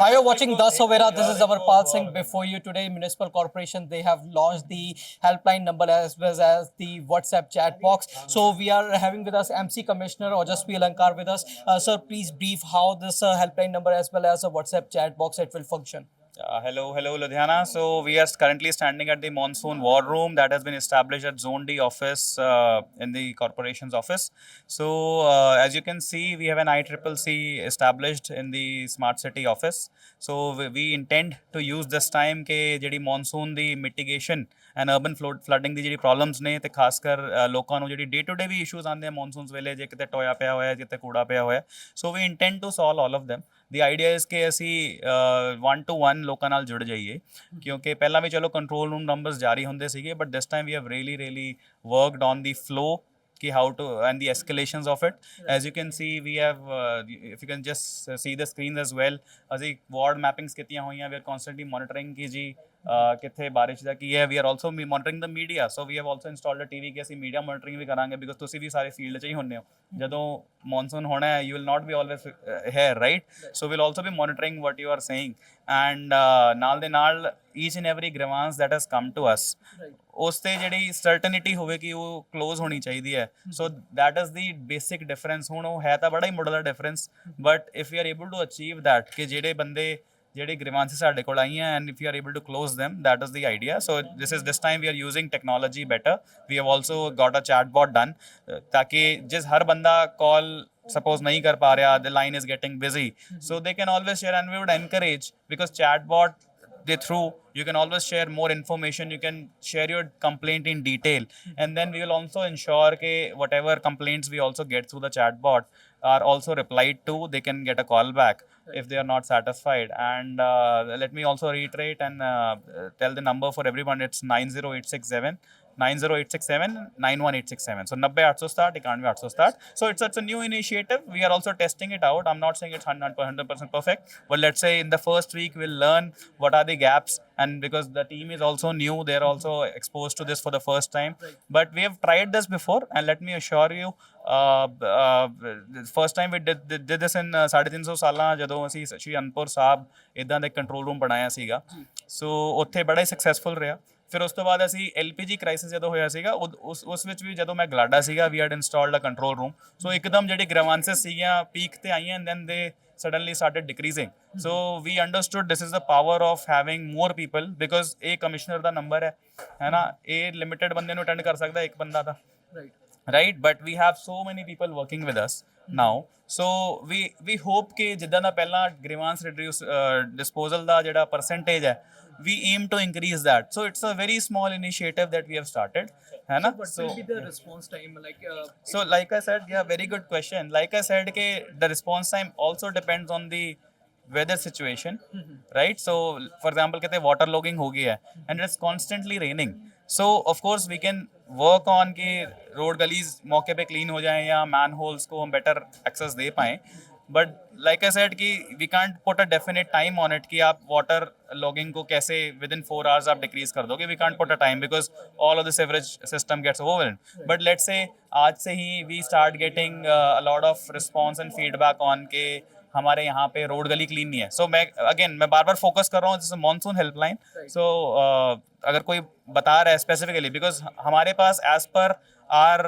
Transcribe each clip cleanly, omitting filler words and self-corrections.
Hi, you're watching Das Savera. This is Amarpal Singh. Before you today, Municipal Corporation, they have launched the helpline number as well as the WhatsApp chat box. So we are having with us MC Commissioner Ojasvi Alankar with us. Sir, please brief how this helpline number as well as a WhatsApp chat box it will function. Hello, Ludhiana. So we are currently standing at the monsoon war room that has been established at Zone D office in the corporation's office. So as you can see, we have an ICCC established in the smart city office. So we intend to use this time ke ਜਿਹੜੀ monsoon the mitigation and urban flooding ਦੀ ਜਿਹੜੀ problems ਨੇ ਤੇ ਖਾਸ ਕਰ ਲੋਕਾਂ ਨੂੰ ਜਿਹੜੀ day to day we issues ਆਉਂਦੇ ਆ monsoons ਵੇਲੇ ਜੇ ਕਿਤੇ ਟੋਇਆ ਪਿਆ ਹੋਇਆ ਜਿੱਤੇ ਕੂੜਾ ਪਿਆ ਹੋਇਆ. So we intend to solve all of them. The idea ਇਸ ਕਿ ਅਸੀਂ 1 to 1 ਲੋਕਾਂ ਨਾਲ ਜੁੜ ਜਾਈਏ ਕਿਉਂਕਿ ਪਹਿਲਾਂ ਵੀ ਚਲੋ ਕੰਟਰੋਲ ਰੂਮ ਨੰਬਰਸ ਜਾਰੀ ਹੁੰਦੇ ਸੀਗੇ but this time we have really worked on the flow ki how to and the escalations of it. As you can see, we have if you can just see the screens as well, ਅਸੀਂ ward mappings ਕੀਤੀਆਂ ਹੋਈਆਂ. We are constantly monitoring ਕਿ ਜੀ ਕਿੱਥੇ ਬਾਰਿਸ਼ ਦਾ ਕੀ ਹੈ. We are also monitoring the media, so we have also installed a TV ਕਿ ਅਸੀਂ media monitoring ਵੀ ਕਰਾਂਗੇ because ਤੁਸੀਂ ਵੀ ਸਾਰੇ field 'ਚ ਹੀ ਹੁੰਦੇ ਹੋ. ਜਦੋਂ monsoon ਹੋਣਾ ਹੈ, you will not be always here, right? So we'll also be monitoring what you are saying and ਨਾਲ ਦੇ ਨਾਲ each and every grievance that has come to us, ਉਸ ਤੇ ਜਿਹੜੀ ਸਰਟਨਿਟੀ ਹੋਵੇ ਕਿ ਉਹ ਕਲੋਜ਼ ਹੋਣੀ ਚਾਹੀਦੀ ਹੈ. So that is the basic difference. ਹੁਣ ਉਹ ਹੈ ਤਾਂ ਬੜਾ ਹੀ ਮੁੱਢਲਾ difference but if you are able to achieve that ਕਿ ਜਿਹੜੇ ਬੰਦੇ ਜਿਹੜੇ ਗ੍ਰੀਵਾਂਸਿਸ ਸਾਡੇ ਕੋਲ ਆਈਆਂ and if you are able to close them, that is the idea. So this time we are using technology better. We have also got a chatbot done ताकि जिस हर बंदा call suppose nahi kar pa raha, the line is getting busy, so they can always share and we would encourage because chatbot they through you can always share more information, you can share your complaint in detail and then we will also ensure ke whatever complaints we also get through the chatbot are also replied to. They can get a call back if they are not satisfied and let me also reiterate and tell the number for everyone. It's 90867 90867 91867. So 90867 91867. So it's a new initiative. We are also testing it out. I'm not saying it's 100% perfect, but let's say in the first week we'll learn what are the gaps, and because the team is also new, they're also exposed to this for the first time. But we have tried this before and let me assure you, first time we did this in 350 ਸਾਲਾਂ ਜਦੋਂ ਅਸੀਂ ਸ਼੍ਰੀ ਅਨੰਦਪੁਰ ਸਾਹਿਬ ਇਦਾਂ ਦਾ control room ਬਣਾਇਆ ਸੀਗਾ. ਸੋ ਉੱਥੇ ਬੜਾ ਹੀ successful ਰਿਹਾ. ਫਿਰ ਉਸ ਤੋਂ ਬਾਅਦ ਅਸੀਂ LPG ਕ੍ਰਾਈਸਿਸ ਜਦੋਂ ਹੋਇਆ ਸੀਗਾ ਉਸ ਵਿੱਚ ਵੀ ਜਦੋਂ ਮੈਂ ਗਲਾਡਾ ਸੀਗਾ we had installed a control room. So ਇੱਕਦਮ ਜਿਹੜੀ ਗ੍ਰੀਵਾਂਸਿਸ ਸੀਗੀਆਂ ਪੀਕ ਤੇ ਆਈਆਂ and then they suddenly started decreasing. So we understood this is the power of having more people because a commissioner the number ਹੈ ਨਾ, ਇਹ limited ਬੰਦੇ ਨੂੰ ਅਟੈਂਡ ਕਰ ਸਕਦਾ ਇੱਕ ਬੰਦਾ ਤਾਂ right, but we have so many people working with us now. So we hope ਕਿ ਜਿੱਦਾਂ ਦਾ ਪਹਿਲਾਂ grievance reduce disposal ਦਾ ਜਿਹੜਾ percentage ਹੈ we aim to increase that. So it's a very small initiative that we have started, hai na? What will be the response time so like I said, yeah, very good question. Like I said ke the response time also depends on the weather situation, right? So for example kehte water logging ho gaya hai and it's constantly raining, so of course we can work on कि road gullies मौके पे clean हो जाएं या manholes को हम better access दे पाएं. But like I said कि we can't put a definite time on it कि आप water logging को कैसे within 4 hours आप decrease कर दोगे. We can't put a time because all of the sewerage system gets overwhelmed. But let's say आज से ही we start getting a lot of response and feedback on के हमारे यहाँ पे रोड गली क्लीन नहीं है. सो मैं बार बार फोकस कर रहा हूँ जैसे मॉनसून हेल्पलाइन. सो अगर कोई बता रहा है स्पेसिफिकली बिकॉज हमारे पास as per our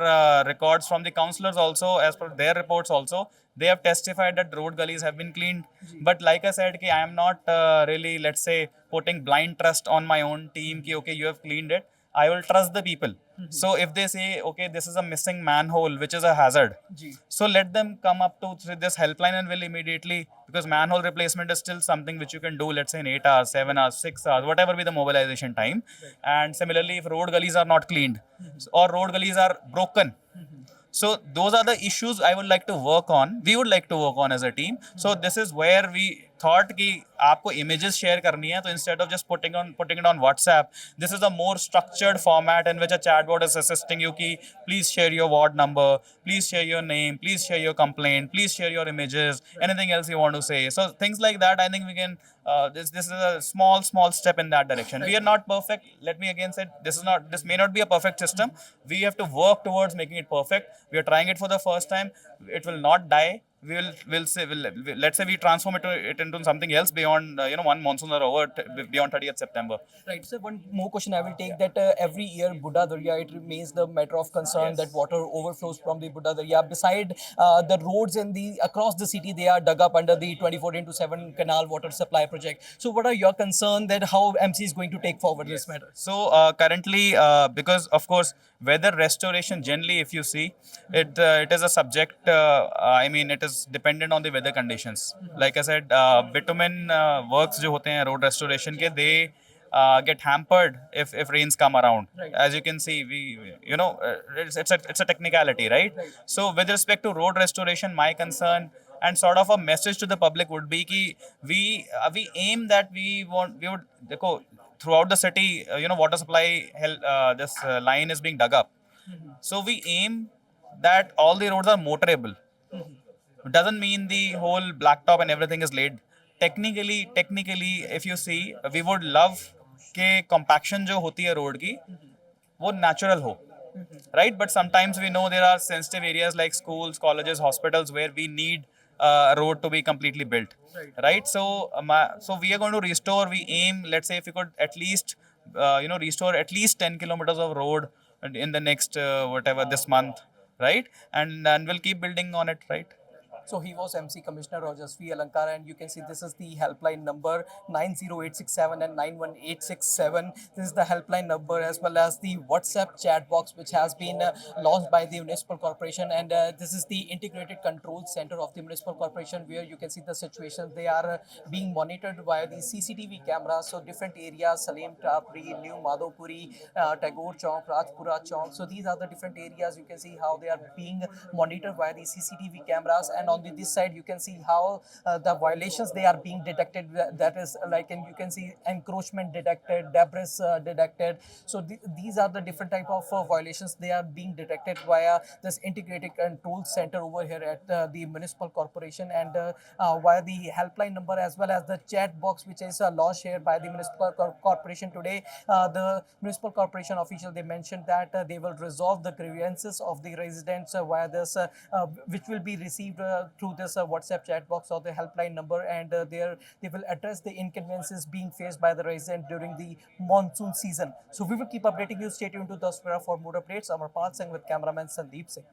records from the councillors also, as per their reports also, they have testified that road gullies have been cleaned. But like I said I am not really, let's say, putting blind trust on my own team ki okay you have cleaned it. I will trust the people. So if they say okay this is a missing manhole which is a hazard, so let them come up to this helpline and will immediately, because manhole replacement is still something which you can do, let's say in 8 hours 7 hours 6 hours, whatever be the mobilization time. And similarly if road gullies are not cleaned or road gullies are broken, so those are the issues I would like to work on, we would like to work on as a team. So this is where we thought कि आपको images share करनी है, तो instead of just putting it on WhatsApp, this is a more structured format in which a chatbot is assisting you कि please share your ward number, please share your name, please share your complaint, please share your images, anything else you want to say. So things like that, I think we can this is a small step in that direction. We are not perfect. Let me again say this may not be a perfect system. We have to work towards making it perfect. We are trying it for the first time. It will not die. we'll say let's say we transform it into something else beyond one monsoon or over beyond 30th September. Right. So one more question I will take that every year Buddha Darya, it remains the matter of concern that water overflows from the Buddha Darya. Beside the roads in the across the city, they are dug up under the 24 into 7 canal water supply project. So what are your concern that how MC is going to take forward this matter? So currently, because of course, weather restoration generally, if you see, it is a subject. I mean, it is dependent on the weather conditions. Like I said, bitumen works जो होते हैं road restoration के, they get hampered if rains come around. As you can see, it's a technicality, right? So with respect to road restoration, my concern and sort of a message to the public would be कि we aim that we would देखो throughout the city, water supply this line is being dug up. So we aim that all the roads are motorable. It doesn't mean the whole blacktop and everything is laid. Technically, if you see, we would love कि compaction जो होती है road की, वो natural हो. Right? But sometimes we know there are sensitive areas like schools, colleges, hospitals where we need a road to be completely built. Right? So, so we are going to restore. We aim. Let's say if we could at least, restore at least 10 kilometers of road in the next whatever this month. Right? And we'll keep building on it. Right? So he was MC Commissioner Rajasvi Alankar, and you can see this is the helpline number 90867 and 91867. This is the helpline number as well as the WhatsApp chat box which has been launched by the municipal corporation, and this is the integrated control center of the municipal corporation where you can see the situations. They are being monitored via the CCTV cameras. So different areas, Salim Tapri, New Madhopuri, Tagore Chowk, Rajpura Chowk. So these are the different areas. You can see how they are being monitored via the CCTV cameras, and on this side you can see how the violations they are being detected. That is like, and you can see encroachment detected, debris detected. So these are the different type of violations they are being detected via this integrated control center over here at the municipal corporation, and via the helpline number as well as the chat box which is launched here by the municipal corporation today. The municipal corporation official, they mentioned that they will resolve the grievances of the residents via this which will be received through this WhatsApp chat box or the helpline number, and they will address the inconveniences being faced by the resident during the monsoon season. So we will keep updating you. Stay tuned to the Sphere for more updates. Amarpal Singh with cameraman Sandeep Singh.